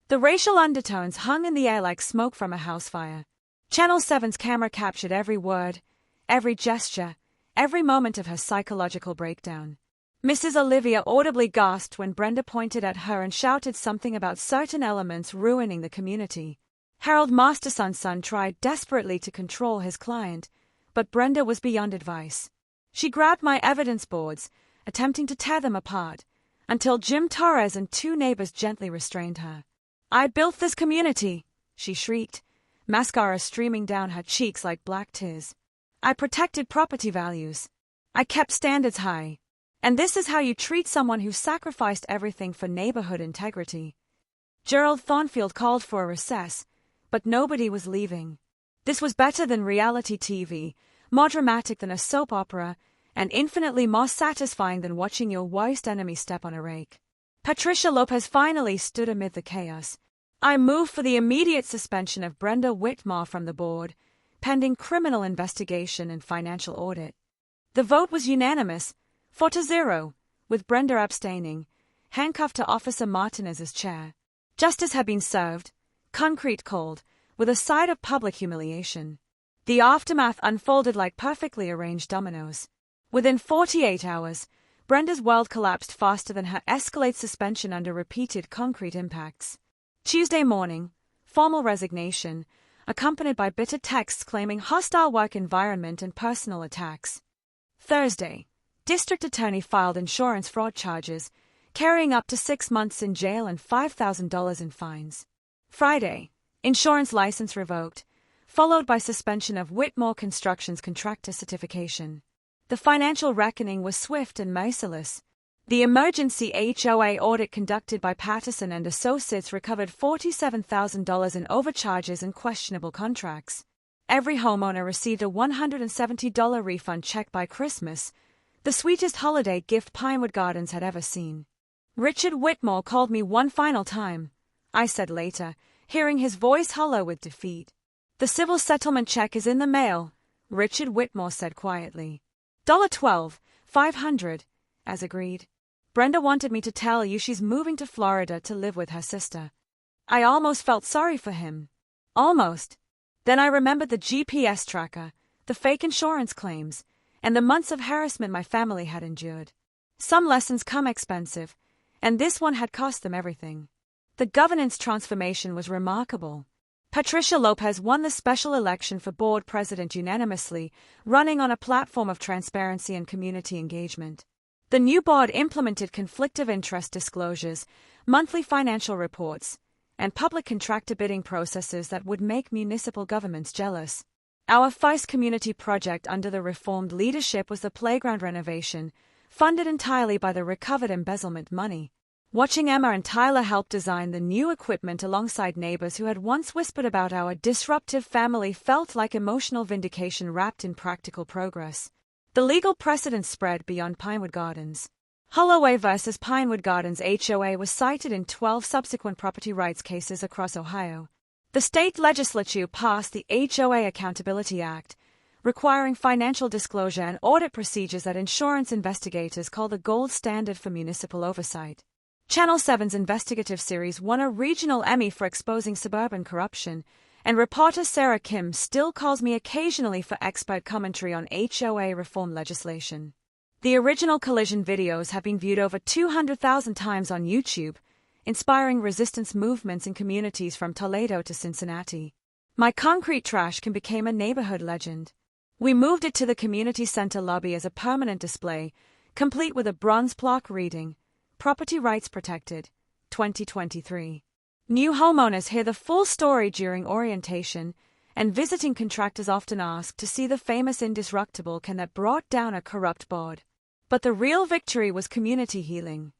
The racial undertones hung in the air like smoke from a house fire. Channel 7's camera captured every word, every gesture, every moment of her psychological breakdown. Mrs. Olivia audibly gasped when Brenda pointed at her and shouted something about certain elements ruining the community. Harold Masterson's son tried desperately to control his client, but Brenda was beyond advice. She grabbed my evidence boards, attempting to tear them apart, until Jim Torres and 2 neighbors gently restrained her. "I built this community," she shrieked, mascara streaming down her cheeks like black tears. "I protected property values. I kept standards high. And this is how you treat someone who sacrificed everything for neighborhood integrity." Gerald Thornfield called for a recess, but nobody was leaving. This was better than reality TV, more dramatic than a soap opera, and infinitely more satisfying than watching your worst enemy step on a rake. Patricia Lopez finally stood amid the chaos. "I move for the immediate suspension of Brenda Whitmore from the board, pending criminal investigation and financial audit." The vote was unanimous, 4-0, with Brenda abstaining, handcuffed to Officer Martinez's chair. Justice had been served, concrete cold, with a side of public humiliation. The aftermath unfolded like perfectly arranged dominoes. Within 48 hours, Brenda's world collapsed faster than her Escalade suspension under repeated concrete impacts. Tuesday morning, formal resignation, accompanied by bitter texts claiming hostile work environment and personal attacks. Thursday, district attorney filed insurance fraud charges, carrying up to 6 months in jail and $5,000 in fines. Friday, insurance license revoked, followed by suspension of Whitmore Construction's contractor certification. The financial reckoning was swift and merciless. The emergency HOA audit conducted by Patterson and Associates recovered $47,000 in overcharges and questionable contracts. Every homeowner received a $170 refund check by Christmas, the sweetest holiday gift Pinewood Gardens had ever seen. "Richard Whitmore called me one final time," I said later, hearing his voice hollow with defeat. "The civil settlement check is in the mail," Richard Whitmore said quietly. $12,500, as agreed. "Brenda wanted me to tell you she's moving to Florida to live with her sister." I almost felt sorry for him. Almost. Then I remembered the GPS tracker, the fake insurance claims, and the months of harassment my family had endured. Some lessons come expensive, and this one had cost them everything. The governance transformation was remarkable. Patricia Lopez won the special election for board president unanimously, running on a platform of transparency and community engagement. The new board implemented conflict of interest disclosures, monthly financial reports, and public contractor bidding processes that would make municipal governments jealous. Our first community project under the reformed leadership was the playground renovation, funded entirely by the recovered embezzlement money. Watching Emma and Tyler help design the new equipment alongside neighbors who had once whispered about our disruptive family felt like emotional vindication wrapped in practical progress. The legal precedent spread beyond Pinewood Gardens. Holloway versus Pinewood Gardens HOA was cited in 12 subsequent property rights cases across Ohio. The state legislature passed the HOA Accountability Act, requiring financial disclosure and audit procedures that insurance investigators call the gold standard for municipal oversight. Channel 7's investigative series won a regional Emmy for exposing suburban corruption, and reporter Sarah Kim still calls me occasionally for expert commentary on HOA reform legislation. The original collision videos have been viewed over 200,000 times on YouTube, inspiring resistance movements in communities from Toledo to Cincinnati. My concrete trash can became a neighborhood legend. We moved it to the community center lobby as a permanent display, complete with a bronze plaque reading, "Property Rights Protected, 2023. New homeowners hear the full story during orientation, and visiting contractors often ask to see the famous indestructible can that brought down a corrupt board. But the real victory was community healing.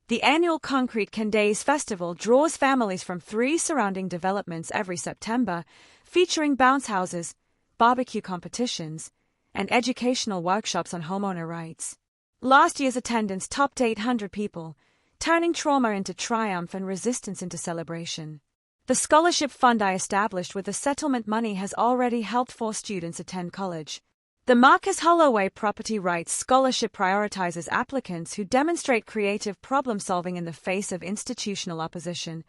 The annual Concrete Can Days Festival draws families from 3 surrounding developments every September, featuring bounce houses, barbecue competitions, and educational workshops on homeowner rights. Last year's attendance topped 800 people, turning trauma into triumph and resistance into celebration. The scholarship fund I established with the settlement money has already helped 4 students attend college. The Marcus Holloway Property Rights Scholarship prioritizes applicants who demonstrate creative problem-solving in the face of institutional opposition,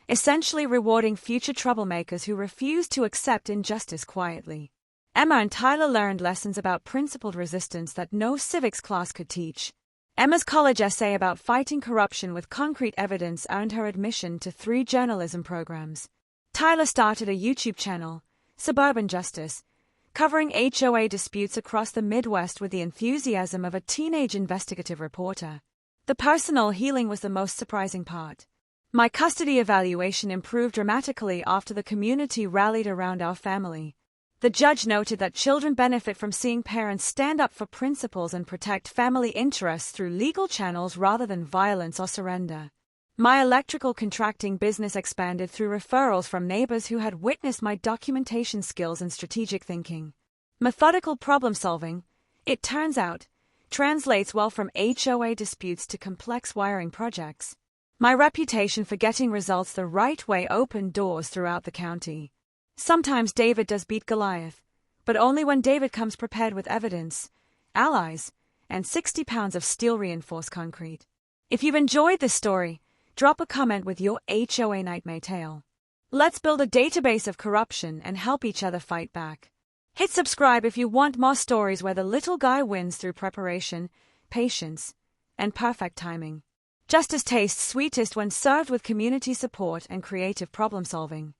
essentially rewarding future troublemakers who refuse to accept injustice quietly. Emma and Tyler learned lessons about principled resistance that no civics class could teach. Emma's college essay about fighting corruption with concrete evidence earned her admission to 3 journalism programs. Tyler started a YouTube channel, Suburban Justice, covering HOA disputes across the Midwest with the enthusiasm of a teenage investigative reporter. The personal healing was the most surprising part. My custody evaluation improved dramatically after the community rallied around our family. The judge noted that children benefit from seeing parents stand up for principles and protect family interests through legal channels rather than violence or surrender. My electrical contracting business expanded through referrals from neighbors who had witnessed my documentation skills and strategic thinking. Methodical problem-solving, it turns out, translates well from HOA disputes to complex wiring projects. My reputation for getting results the right way opened doors throughout the county. Sometimes David does beat Goliath, but only when David comes prepared with evidence, allies, and 60 pounds of steel-reinforced concrete. If you've enjoyed this story, Drop a comment with your HOA nightmare tale. Let's build a database of corruption and help each other fight back. Hit subscribe if you want more stories where the little guy wins through preparation, patience, and perfect timing. Justice tastes sweetest when served with community support and creative problem solving.